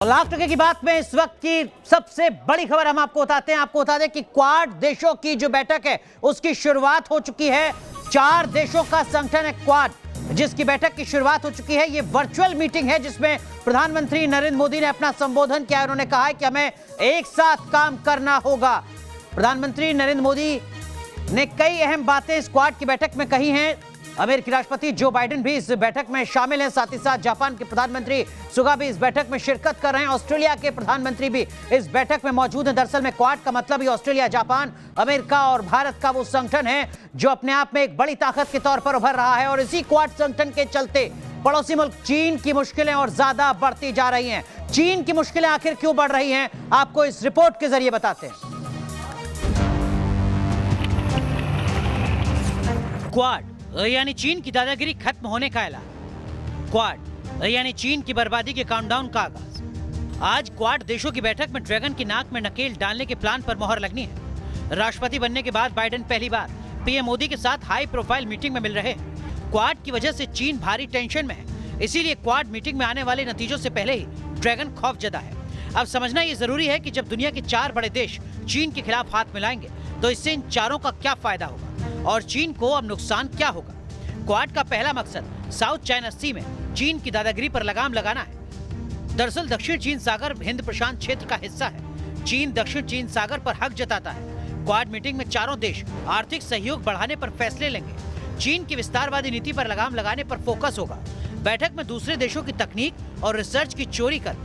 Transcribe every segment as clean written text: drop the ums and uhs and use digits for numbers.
लाख टके की बात में इस वक्त की सबसे बड़ी खबर हम आपको बताते हैं। आपको बता दें कि क्वाड देशों की जो बैठक है उसकी शुरुआत हो चुकी है। 4 देशों का संगठन है क्वाड, जिसकी बैठक की शुरुआत हो चुकी है। ये वर्चुअल मीटिंग है जिसमें प्रधानमंत्री नरेंद्र मोदी ने अपना संबोधन किया। उन्होंने कहा है कि हमें एक साथ काम करना होगा। प्रधानमंत्री नरेंद्र मोदी ने कई अहम बातें इस क्वाड की बैठक में कही हैं। अमेरिकी राष्ट्रपति जो बाइडेन भी इस बैठक में शामिल हैं। साथ ही साथ जापान के प्रधानमंत्री सुगा भी इस बैठक में शिरकत कर रहे हैं। ऑस्ट्रेलिया के प्रधानमंत्री भी इस बैठक में मौजूद हैं। दरअसल में क्वाड का मतलब ही ऑस्ट्रेलिया, जापान, अमेरिका और भारत का वो संगठन है जो अपने आप में एक बड़ी ताकत के तौर पर उभर रहा है। और इसी क्वाड संगठन के चलते पड़ोसी मुल्क चीन की मुश्किलें और ज्यादा बढ़ती जा रही हैं। चीन की मुश्किलें आखिर क्यों बढ़ रही हैं, आपको इस रिपोर्ट के जरिए बताते हैं। क्वाड यानी चीन की दादागिरी खत्म होने का ऐलान। क्वाड यानी चीन की बर्बादी के काउंटडाउन का आगाज। आज क्वाड देशों की बैठक में ड्रैगन की नाक में नकेल डालने के प्लान पर मोहर लगनी है। राष्ट्रपति बनने के बाद बाइडेन पहली बार पीएम मोदी के साथ हाई प्रोफाइल मीटिंग में मिल रहे हैं। क्वाड की वजह से चीन भारी टेंशन में है, इसीलिए क्वाड मीटिंग में आने वाले नतीजों से पहले ही ड्रैगन खौफजदा है। अब समझना ये जरूरी है कि जब दुनिया के 4 बड़े देश चीन के खिलाफ हाथ मिलाएंगे तो इससे इन चारों का क्या फायदा होगा और चीन को अब नुकसान क्या होगा। क्वाड का पहला मकसद साउथ चाइना सी में चीन की दादागिरी पर लगाम लगाना है। दरअसल दक्षिण चीन सागर हिंद प्रशांत क्षेत्र का हिस्सा है। चीन दक्षिण चीन सागर पर हक जताता है। क्वाड मीटिंग में चारों देश आर्थिक सहयोग बढ़ाने पर फैसले लेंगे। चीन की विस्तारवादी नीति पर लगाम लगाने पर फोकस होगा। बैठक में दूसरे देशों की तकनीक और रिसर्च की चोरी कर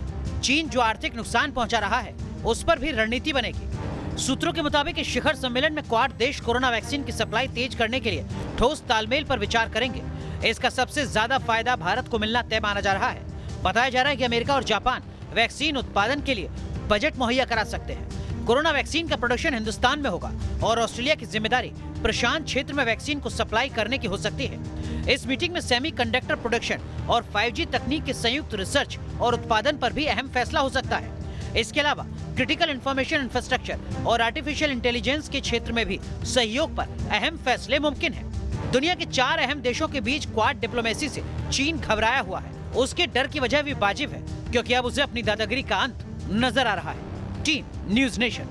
चीन जो आर्थिक नुकसान पहुंचा रहा है उस पर भी रणनीति बनेगी। सूत्रों के मुताबिक इस शिखर सम्मेलन में क्वाड देश कोरोना वैक्सीन की सप्लाई तेज करने के लिए ठोस तालमेल पर विचार करेंगे। इसका सबसे ज्यादा फायदा भारत को मिलना तय माना जा रहा है। बताया जा रहा है कि अमेरिका और जापान वैक्सीन उत्पादन के लिए बजट मुहैया करा सकते हैं। कोरोना वैक्सीन का प्रोडक्शन हिंदुस्तान में होगा और ऑस्ट्रेलिया की जिम्मेदारी प्रशांत क्षेत्र में वैक्सीन को सप्लाई करने की हो सकती है। इस मीटिंग में सेमीकंडक्टर प्रोडक्शन और 5G तकनीक के संयुक्त रिसर्च और उत्पादन पर भी अहम फैसला हो सकता है। इसके अलावा क्रिटिकल इंफॉर्मेशन इंफ्रास्ट्रक्चर और आर्टिफिशियल इंटेलिजेंस के क्षेत्र में भी सहयोग पर अहम फैसले मुमकिन हैं। दुनिया के 4 अहम देशों के बीच क्वाड डिप्लोमेसी से चीन घबराया हुआ है। उसके डर की वजह भी वाजिब है, क्योंकि अब उसे अपनी दादागिरी का अंत नजर आ रहा है। Team news nation.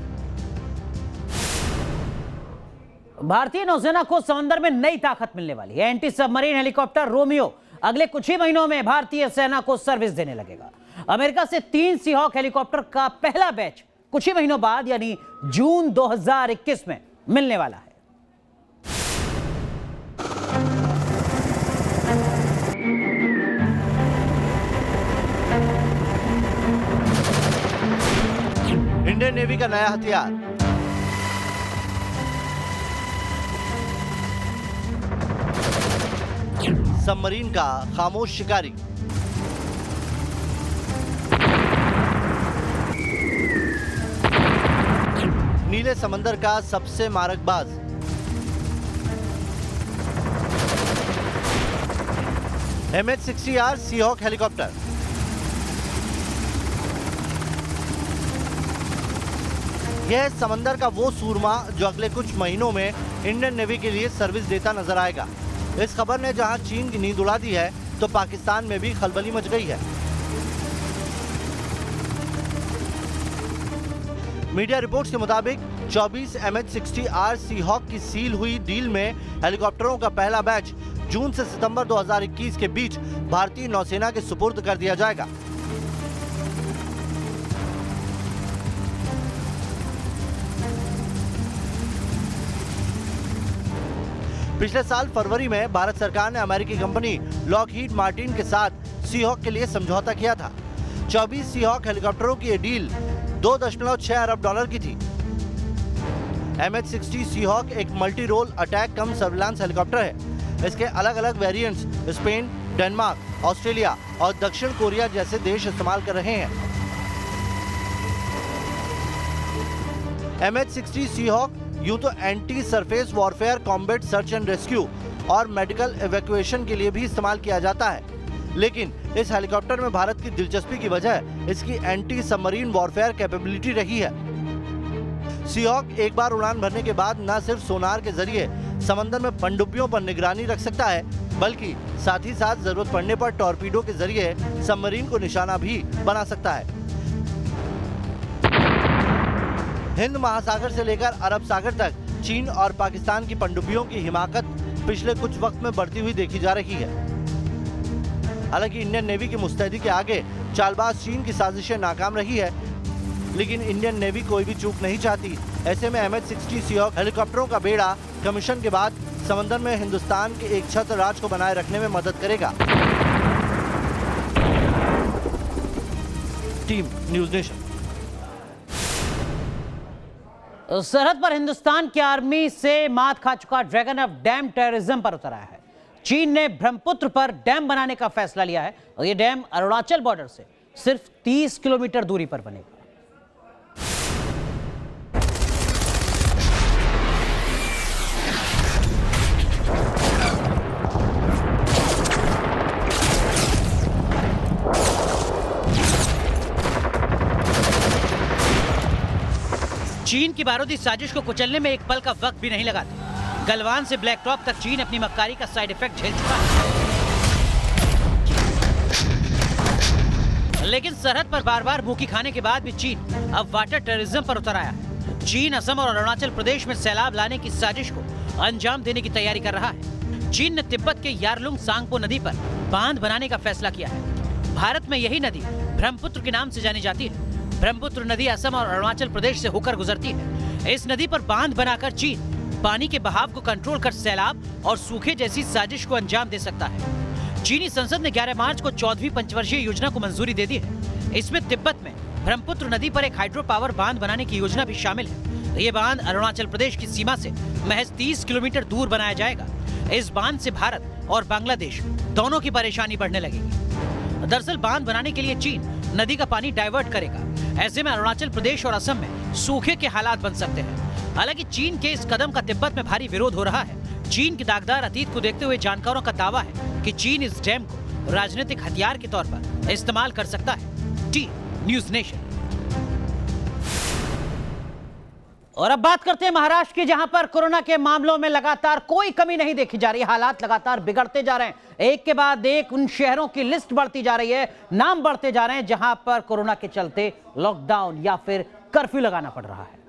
भारतीय नौसेना को समंदर में नई ताकत मिलने वाली है। एंटी सबमरीन हेलीकॉप्टर रोमियो अगले कुछ ही महीनों में भारतीय सेना को सर्विस देने लगेगा। अमेरिका से 3 सीहॉक हेलीकॉप्टर का पहला बैच कुछ ही महीनों बाद यानी जून 2021 में मिलने वाला है। इंडियन नेवी का नया हथियार। सबमरीन का खामोश शिकारी। नीले समंदर का सबसे मारकबाज। MH-60R Seahawk helicopter. यह समंदर का वो सूरमा जो अगले कुछ महीनों में इंडियन नेवी के लिए सर्विस देता नजर आएगा। इस खबर ने जहां चीन की नींद उड़ा दी है तो पाकिस्तान में भी खलबली मच गई है। मीडिया रिपोर्ट्स के मुताबिक 24 MH-60R सीहॉक की सील हुई डील में हेलीकॉप्टरों का पहला बैच जून से सितंबर 2021 के बीच भारतीय नौसेना के सुपुर्द कर दिया जाएगा। पिछले साल फरवरी में भारत सरकार ने अमेरिकी कंपनी लॉकहीड मार्टिन के साथ सीहॉक के लिए समझौता किया था। 24 सीहॉक हेलीकॉप्टरों की यह डील $2.6 अरब की थी। MH-60 सीहॉक एक मल्टी रोल अटैक कम सर्विलांस हेलीकॉप्टर है। इसके अलग अलग वेरिएंट्स स्पेन, डेनमार्क, ऑस्ट्रेलिया और दक्षिण कोरिया जैसे देश इस्तेमाल कर रहे हैं। MH-60 सीहॉक यूं तो anti surface warfare, combat search and rescue और मेडिकल इवैक्यूएशन के लिए भी इस्तेमाल किया जाता है, लेकिन इस हेलीकॉप्टर में भारत की दिलचस्पी की वजह इसकी एंटी सबमरीन वॉरफेयर कैपेबिलिटी रही है। सीहॉक एक बार उड़ान भरने के बाद न सिर्फ सोनार के जरिए समंदर में पनडुब्बियों पर निगरानी रख सकता है, बल्कि साथ ही साथ जरूरत पड़ने पर टॉर्पीडो के जरिए सबमरीन को निशाना भी बना सकता है। हिंद महासागर से लेकर अरब सागर तक चीन और पाकिस्तान की पनडुब्बियों की हिमाकत पिछले कुछ वक्त में बढ़ती हुई देखी जा रही है। हालांकि इंडियन नेवी की मुस्तैदी के आगे चालबाज चीन की साजिशें नाकाम रही है, लेकिन इंडियन नेवी कोई भी चूक नहीं चाहती। ऐसे में MH-60 सीहॉक हेलीकॉप्टरों का बेड़ा कमीशन के बाद समंदर में हिंदुस्तान के एक छत्र राज को बनाए रखने में मदद करेगा। Team news nation. सरहद पर हिंदुस्तान की आर्मी से मात खा चुका ड्रैगन अब डैम टेररिज्म पर उतर आया है। चीन ने ब्रह्मपुत्र पर डैम बनाने का फैसला लिया है और यह डैम अरुणाचल बॉर्डर से सिर्फ 30 किलोमीटर दूरी पर बनेगा। चीन की बारूदी साजिश को कुचलने में एक पल का वक्त भी नहीं लगाती। गलवान से ब्लैक टॉप तक चीन अपनी मक्कारी का साइड इफेक्ट झेल चुका है, लेकिन सरहद पर बार बार भूखी खाने के बाद भी चीन अब वाटर टेररिज्म पर उतर आया है। चीन असम और अरुणाचल प्रदेश में सैलाब लाने की साजिश को अंजाम देने की तैयारी कर रहा है। चीन ने तिब्बत के यारलुंग सांगपो नदी पर बांध बनाने का फैसला किया है। भारत में यही नदी ब्रह्मपुत्र के नाम से जानी जाती है। ब्रह्मपुत्र नदी असम और अरुणाचल प्रदेश से होकर गुजरती है। इस नदी पर बांध बनाकर चीन पानी के बहाव को कंट्रोल कर सैलाब और सूखे जैसी साजिश को अंजाम दे सकता है। चीनी संसद ने 11 मार्च को 14वीं पंचवर्षीय योजना को मंजूरी दे दी है। इसमें तिब्बत में ब्रह्मपुत्र नदी पर एक हाइड्रो पावर बांध बनाने की योजना भी शामिल है। ये बांध अरुणाचल प्रदेश की सीमा से महज 30 किलोमीटर दूर बनाया जाएगा। इस बांध से भारत और बांग्लादेश दोनों की परेशानी बढ़ने लगेगी। दरअसल बांध बनाने के लिए चीन नदी का पानी डाइवर्ट करेगा। ऐसे में अरुणाचल प्रदेश और असम में सूखे के हालात बन सकते हैं। हालांकि चीन के इस कदम का तिब्बत में भारी विरोध हो रहा है। चीन के दागदार अतीत को देखते हुए जानकारों का दावा है कि चीन इस डैम को राजनीतिक हथियार के तौर पर इस्तेमाल कर सकता है। T news nation. और अब बात करते हैं महाराष्ट्र की, जहां पर कोरोना के मामलों में लगातार कोई कमी नहीं देखी जा रही। हालात लगातार बिगड़ते जा रहे हैं। एक के बाद एक उन शहरों की लिस्ट बढ़ती जा रही है, नाम बढ़ते जा रहे हैं जहां पर कोरोना के चलते लॉकडाउन या फिर कर्फ्यू लगाना पड़ रहा है।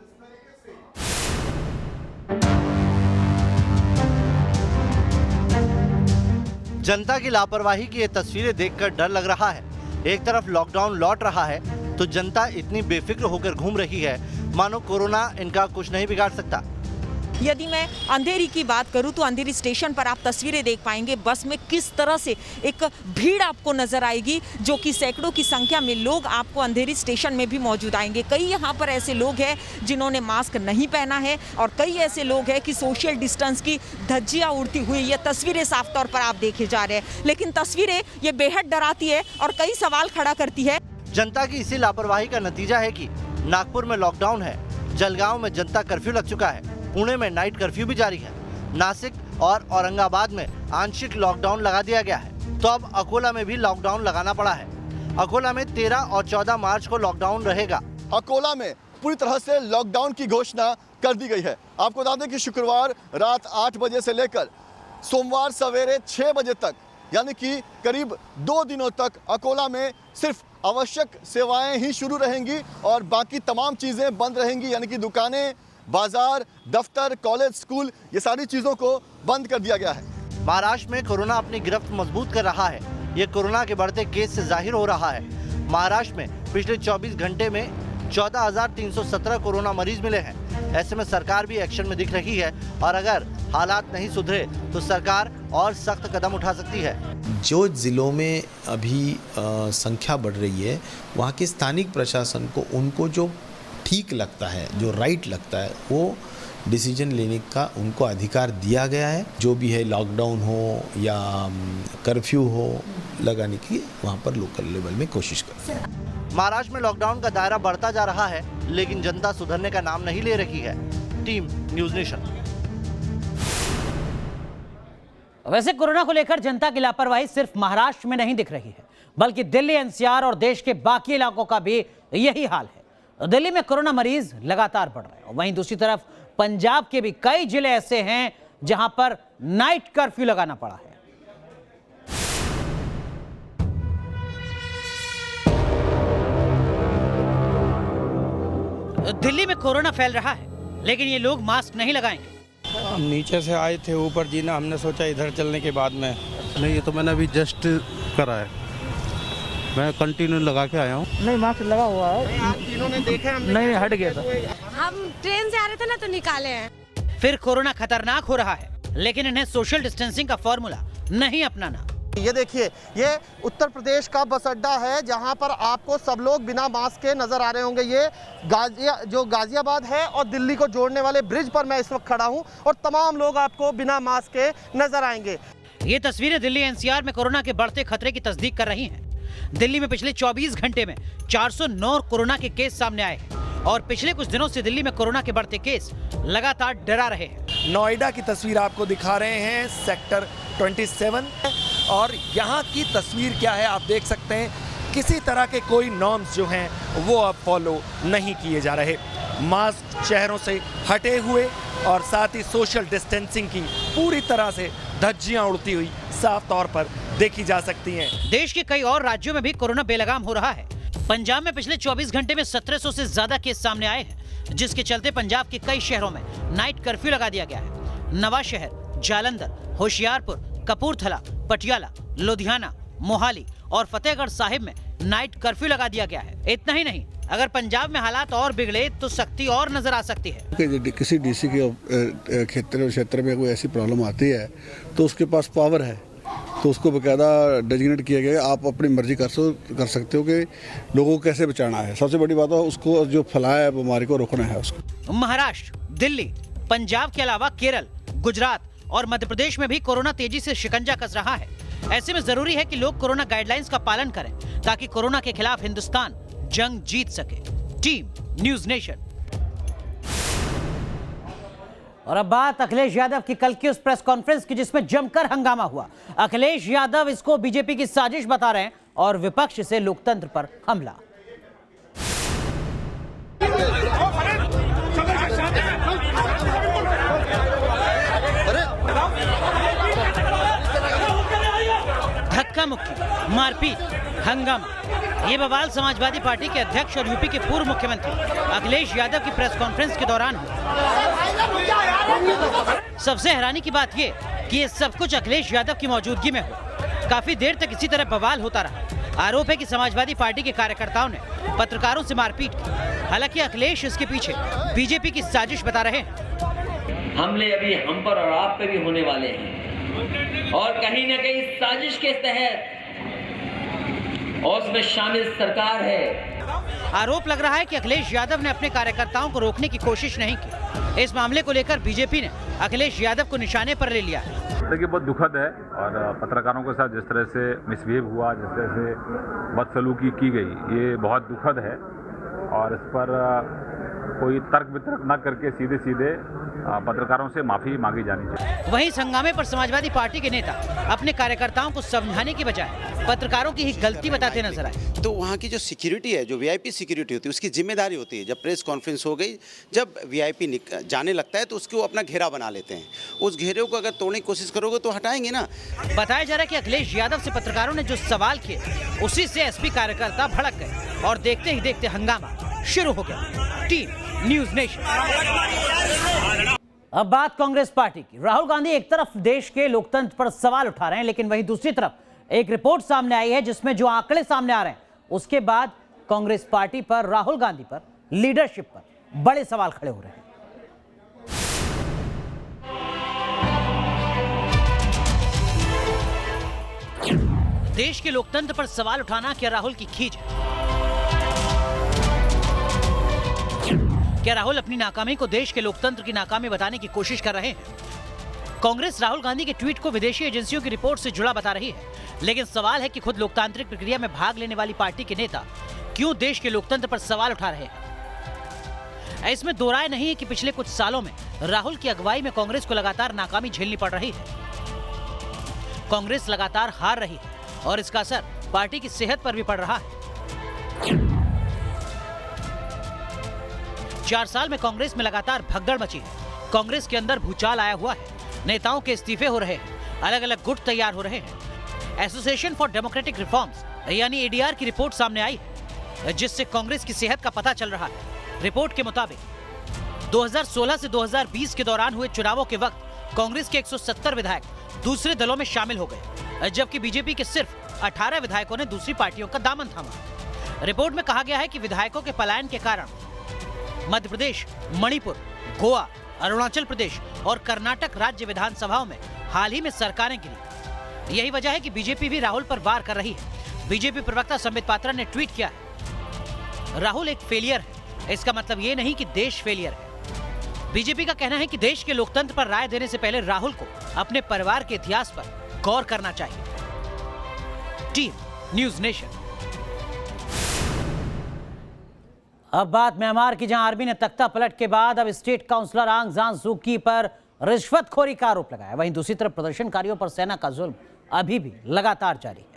जनता की लापरवाही की ये तस्वीरें देखकर डर लग रहा है। एक तरफ लॉकडाउन लौट रहा है तो जनता इतनी बेफिक्र होकर घूम रही है मानो कोरोना इनका कुछ नहीं बिगाड़ सकता। यदि मैं अंधेरी की बात करूं तो अंधेरी स्टेशन पर आप तस्वीरें देख पाएंगे। बस में किस तरह से एक भीड़ आपको नजर आएगी, जो कि सैकड़ों की संख्या में लोग आपको अंधेरी स्टेशन में भी मौजूद आएंगे। कई यहाँ पर ऐसे लोग हैं जिन्होंने मास्क नहीं पहना है और कई ऐसे लोग हैं कि सोशल डिस्टेंस की धज्जियाँ उड़ती हुई ये तस्वीरें साफ तौर पर आप देखे जा रहे हैं। लेकिन तस्वीरें ये बेहद डराती है और कई सवाल खड़ा करती है। जनता की इसी लापरवाही का नतीजा है कि नागपुर में लॉकडाउन है, जलगांव में जनता कर्फ्यू लग चुका है, पुणे में नाइट कर्फ्यू भी जारी है, नासिक और औरंगाबाद में आंशिक लॉकडाउन लगा दिया गया है। तो अब अकोला में भी लॉकडाउन लगाना पड़ा है। अकोला में 13 और 14 मार्च को लॉकडाउन रहेगा। अकोला में पूरी तरह से लॉकडाउन की घोषणा कर दी गई है। आपको बता दें कि शुक्रवार रात 8 बजे से लेकर सोमवार सवेरे 6 बजे तक, यानी कि करीब 2 दिनों तक अकोला में सिर्फ आवश्यक सेवाएं ही शुरू रहेंगी और बाकी तमाम चीज़ें बंद रहेंगी। यानी कि दुकानें, बाजार, दफ्तर, कॉलेज, स्कूल, ये सारी चीज़ों को बंद कर दिया गया है। महाराष्ट्र में कोरोना अपनी गिरफ्त मजबूत कर रहा है। ये कोरोना के बढ़ते केस से जाहिर हो रहा है। महाराष्ट्र में पिछले 24 घंटे में 14,317 कोरोना मरीज मिले हैं। ऐसे में सरकार भी एक्शन में दिख रही है और अगर हालात नहीं सुधरे तो सरकार और सख्त कदम उठा सकती है। जो जिलों में अभी संख्या बढ़ रही है, वहाँ के स्थानिक प्रशासन को उनको जो ठीक लगता है, जो राइट लगता है, वो डिसीजन लेने का उनको अधिकार दिया गया है। जो भी है लॉकडाउन हो या कर्फ्यू हो लगाने की, वहाँ पर लोकल लेवल में कोशिश करें। महाराष्ट्र में लॉकडाउन का दायरा बढ़ता जा रहा है, लेकिन जनता सुधरने का नाम नहीं ले रही है। Team news nation. वैसे कोरोना को लेकर जनता की लापरवाही सिर्फ महाराष्ट्र में नहीं दिख रही है, बल्कि दिल्ली, एनसीआर और देश के बाकी इलाकों का भी यही हाल है। दिल्ली में कोरोना मरीज लगातार बढ़ रहे हैं। वहीं दूसरी तरफ पंजाब के भी कई जिले ऐसे हैं जहां पर नाइट कर्फ्यू लगाना पड़ा है। दिल्ली में कोरोना फैल रहा है, लेकिन ये लोग मास्क नहीं लगाएंगे। हम नीचे से आए थे ऊपर जीना, हमने सोचा इधर चलने के बाद में नहीं, ये तो मैंने अभी जस्ट करा है, मैं कंटिन्यू लगा के आया हूँ। नहीं, मास्क लगा हुआ है। आप तीनों ने देखा? नहीं, हट गया था। हम ट्रेन से आ रहे थे ना, तो निकाले हैं। फिर कोरोना खतरनाक हो रहा है, लेकिन इन्हें सोशल डिस्टेंसिंग का फॉर्मूला नहीं अपनाना। ये देखिए, ये उत्तर प्रदेश का बस अड्डा है जहां पर आपको सब लोग बिना मास्क के नजर आ रहे होंगे। ये गाजियाबाद है और दिल्ली को जोड़ने वाले ब्रिज पर मैं इस वक्त खड़ा हूं और तमाम लोग आपको बिना मास्क के नजर आएंगे। ये तस्वीरें दिल्ली एनसीआर में कोरोना के बढ़ते खतरे की तस्दीक कर रही हैं। दिल्ली में पिछले 24 घंटे में 409 कोरोना के केस सामने आए हैं और पिछले कुछ दिनों से दिल्ली में कोरोना के बढ़ते केस लगातार डरा रहे हैं। नोएडा की तस्वीर आपको दिखा रहे हैं, सेक्टर 27, और यहाँ की तस्वीर क्या है आप देख सकते हैं। किसी तरह के कोई नॉर्म्स जो हैं वो अब फॉलो नहीं किए जा रहे। मास्क शहरों से हटे हुए और साथ ही सोशल डिस्टेंसिंग की पूरी तरह से धज्जियां उड़ती हुई साफ तौर पर देखी जा सकती हैं। देश के कई और राज्यों में भी कोरोना बेलगाम हो रहा है। पंजाब में पिछले 24 घंटे में 1700 से ज्यादा केस सामने आए हैं, जिसके चलते पंजाब के कई शहरों में नाइट कर्फ्यू लगा दिया गया है। नवा शहर, जालंधर, होशियारपुर, कपूरथला, पटियाला, लुधियाना, मोहाली और फतेहगढ़ साहिब में नाइट कर्फ्यू लगा दिया गया है। इतना ही नहीं, अगर पंजाब में हालात और बिगड़े तो सख्ती और नजर आ सकती है। किसी डीसी के क्षेत्र में कोई ऐसी प्रॉब्लम आती है तो उसके पास पावर है, तो उसको बकायदा डेजिग्नेट किया गया, आप अपनी मर्जी कर सकते हो कि लोगों को कैसे बचाना है। सबसे बड़ी बात है उसको जो फैलाया है बीमारी को रोकना है उसको। महाराष्ट्र, दिल्ली, पंजाब के अलावा केरल, गुजरात और मध्य प्रदेश में भी कोरोना तेजी से शिकंजा कस रहा है। ऐसे में जरूरी है कि लोग कोरोना गाइडलाइंस का पालन करें ताकि कोरोना के खिलाफ हिंदुस्तान जंग जीत सके। Team news nation. और अब बात अखिलेश यादव की कल की उस प्रेस कॉन्फ्रेंस की जिसमें जमकर हंगामा हुआ। अखिलेश यादव इसको बीजेपी की साजिश बता रहे हैं और विपक्ष से लोकतंत्र पर हमला। धक्का मुक्की, मारपीट, हंगामा, ये बवाल समाजवादी पार्टी के अध्यक्ष और यूपी के पूर्व मुख्यमंत्री अखिलेश यादव की प्रेस कॉन्फ्रेंस के दौरान हुआ। सबसे हैरानी की बात ये कि ये सब कुछ अखिलेश यादव की मौजूदगी में हुआ। काफी देर तक इसी तरह बवाल होता रहा। आरोप है कि समाजवादी पार्टी के कार्यकर्ताओं ने पत्रकारों से मारपीट की। हालांकि अखिलेश इसके पीछे बीजेपी की साजिश बता रहे हैं। हमले अभी हम पर और आप पे भी होने वाले हैं और कहीं न कहीं साजिश के तहत और उसमें शामिल सरकार है। आरोप लग रहा है कि अखिलेश यादव ने अपने कार्यकर्ताओं को रोकने की कोशिश नहीं की। इस मामले को लेकर बीजेपी ने अखिलेश यादव को निशाने पर ले लिया है। देखिए, बहुत दुखद है और पत्रकारों के साथ जिस तरह से मिसबिहेव हुआ, जिस तरह से बदसलूकी की गई, ये बहुत दुखद है और इस पर कोई तर्क वितर्क न करके सीधे सीधे पत्रकारों से माफी मांगी जानी चाहिए। वहीं इस हंगामे पर समाजवादी पार्टी के नेता अपने कार्यकर्ताओं को समझाने की बजाय पत्रकारों की ही गलती बताते नजर आए। तो वहाँ की जो सिक्योरिटी है, जो वीआईपी सिक्योरिटी होती है, उसकी जिम्मेदारी होती है। जब प्रेस कॉन्फ्रेंस हो गई, जब वीआईपी जाने लगता है तो उसको अपना घेरा बना लेते हैं। उस घेरे को अगर तोड़ने की कोशिश करोगे तो हटाएंगे ना। बताया जा रहा है कि अखिलेश यादव से पत्रकारों ने जो सवाल किए उसी से एसपी कार्यकर्ता भड़क गए और देखते ही देखते हंगामा शुरू हो गया। Team news nation. अब बात कांग्रेस पार्टी की। राहुल गांधी एक तरफ देश के लोकतंत्र पर सवाल उठा रहे हैं, लेकिन वहीं दूसरी तरफ एक रिपोर्ट सामने आई है जिसमें जो आंकड़े सामने आ रहे हैं उसके बाद कांग्रेस पार्टी पर, राहुल गांधी पर, लीडरशिप पर बड़े सवाल खड़े हो रहे हैं। देश के लोकतंत्र पर सवाल उठाना क्या राहुल की खींच है? क्या राहुल अपनी नाकामी को देश के लोकतंत्र की नाकामी बताने की कोशिश कर रहे हैं? कांग्रेस राहुल गांधी के ट्वीट को विदेशी एजेंसियों की रिपोर्ट से जुड़ा बता रही है, लेकिन सवाल है कि खुद लोकतांत्रिक प्रक्रिया में भाग लेने वाली पार्टी के नेता क्यों देश के लोकतंत्र पर सवाल उठा रहे हैं? इसमें दो राय नहीं है कि पिछले कुछ सालों में राहुल की अगुवाई में कांग्रेस को लगातार नाकामी झेलनी पड़ रही है। कांग्रेस लगातार हार रही है और इसका असर पार्टी की सेहत पर भी पड़ रहा है। 4 साल में कांग्रेस में लगातार भगदड़ मची है। कांग्रेस के अंदर भूचाल आया हुआ है। नेताओं के इस्तीफे हो रहे हैं, अलग अलग गुट तैयार हो रहे हैं। एसोसिएशन फॉर डेमोक्रेटिक रिफॉर्म्स यानी एडीआर की रिपोर्ट सामने आई है जिससे कांग्रेस की सेहत का पता चल रहा है। रिपोर्ट के मुताबिक 2016 से 2020 के दौरान हुए चुनावों के वक्त कांग्रेस के 170 विधायक दूसरे दलों में शामिल हो गए, जबकि बीजेपी के सिर्फ 18 विधायकों ने दूसरी पार्टियों का दामन थामा। रिपोर्ट में कहा गया है कि विधायकों के पलायन के कारण मध्य प्रदेश, मणिपुर, गोवा, अरुणाचल प्रदेश और कर्नाटक राज्य विधानसभाओं में हाल ही में सरकारें गिरी। यही वजह है कि बीजेपी भी राहुल पर वार कर रही है। बीजेपी प्रवक्ता संबित पात्रा ने ट्वीट किया है, राहुल एक फेलियर है, इसका मतलब ये नहीं कि देश फेलियर है। बीजेपी का कहना है कि देश के लोकतंत्र पर राय देने से पहले राहुल को अपने परिवार के इतिहास पर गौर करना चाहिए। Team news nation. अब बात म्यांमार की, जहां आर्मी ने तख्ता पलट के बाद अब स्टेट काउंसलर आंग सान सू की पर रिश्वतखोरी का आरोप लगाया। वहीं दूसरी तरफ प्रदर्शनकारियों पर सेना का जुल्म अभी भी लगातार जारी है।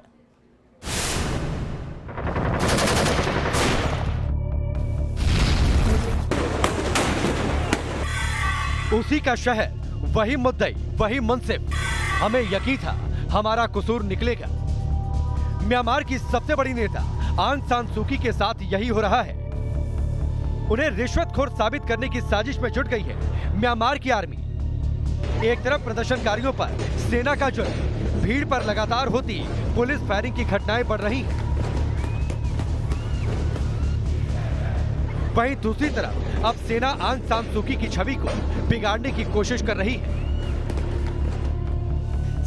उसी का शहर, वही मुद्दई, वही मुंसिफ। हमें यकीन था हमारा कसूर निकलेगा। म्यांमार की सबसे बड़ी नेता आंग सान सू की के साथ यही हो रहा है। उन्हें रिश्वतखोर साबित करने की साजिश में जुट गई है म्यांमार की आर्मी। एक तरफ प्रदर्शनकारियों पर सेना का जुल्म, भीड़ पर लगातार होती पुलिस फायरिंग की घटनाएं बढ़ रही हैं। वहीं दूसरी तरफ अब सेना आंग सान सू की छवि को बिगाड़ने की कोशिश कर रही है।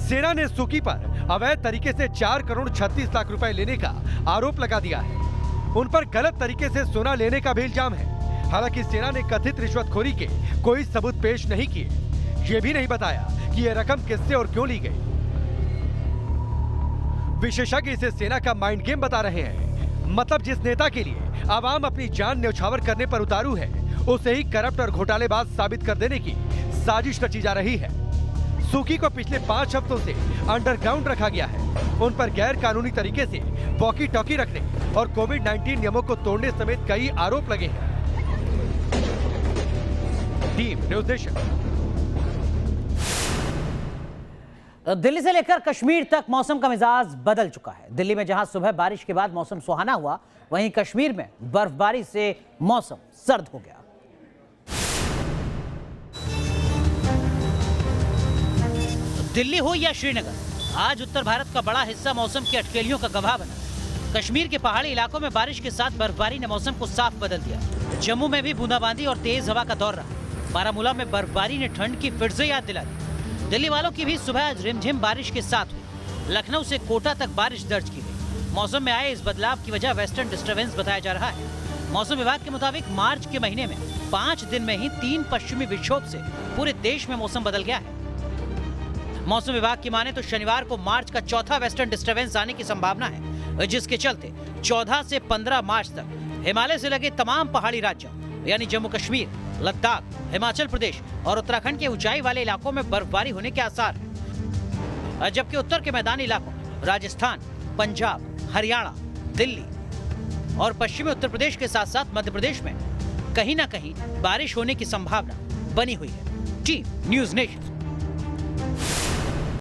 सेना ने सू की पर अवैध तरीके से 4 करोड़ 36 लाख रुपए लेने का आरोप लगा दिया है। उन पर गलत तरीके से सोना लेने का भी इल्जाम है। हालांकि सेना ने कथित रिश्वतखोरी के कोई सबूत पेश नहीं किए। ये भी नहीं बताया कि यह रकम किससे और क्यों ली गई। विशेषज्ञ इसे सेना का माइंड गेम बता रहे हैं। मतलब जिस नेता के लिए आवाम अपनी जान न्यौछावर करने पर उतारू है, उसे ही करप्ट और घोटालेबाज साबित कर देने की साजिश रची जा रही है। सूकी को पिछले 5 हफ्तों से अंडरग्राउंड रखा गया है। उन पर गैर कानूनी तरीके से वॉकी टॉकी रखने और कोविड-19 नियमों को तोड़ने समेत कई आरोप लगे हैं। Team news nation. दिल्ली से लेकर कश्मीर तक मौसम का मिजाज बदल चुका है। दिल्ली में जहां सुबह बारिश के बाद मौसम सुहाना हुआ, वहीं कश्मीर में बर्फबारी से मौसम सर्द हो गया। दिल्ली हो या श्रीनगर, आज उत्तर भारत का बड़ा हिस्सा मौसम की अटकेलियों का गवाह बना। कश्मीर के पहाड़ी इलाकों में बारिश के साथ बर्फबारी ने मौसम को साफ बदल दिया। जम्मू में भी बूंदाबांदी और तेज हवा का दौर रहा। बारामूला में बर्फबारी ने ठंड की फिर से याद दिला दी। दिल्ली वालों की भी सुबह आज रिमझिम बारिश के साथ हुई। लखनऊ से कोटा तक बारिश दर्ज की गई। मौसम में आए इस बदलाव की वजह वेस्टर्न डिस्टर्बेंस बताया जा रहा है। मौसम विभाग के मुताबिक मार्च के महीने में 5 दिन में ही 3 पश्चिमी विक्षोभ से पूरे देश में मौसम बदल गया है। मौसम विभाग की माने तो शनिवार को मार्च का चौथा वेस्टर्न डिस्टर्बेंस आने की संभावना है, जिसके चलते 14 से 15 मार्च तक हिमालय से लगे तमाम पहाड़ी राज्यों यानी जम्मू कश्मीर, लद्दाख, हिमाचल प्रदेश और उत्तराखंड के ऊंचाई वाले इलाकों में बर्फबारी होने के आसार हैं। जबकि उत्तर के मैदानी इलाकों राजस्थान, पंजाब, हरियाणा, दिल्ली और पश्चिमी उत्तर प्रदेश के साथ साथ मध्य प्रदेश में कहीं ना कहीं बारिश होने की संभावना बनी हुई है। Team news nation.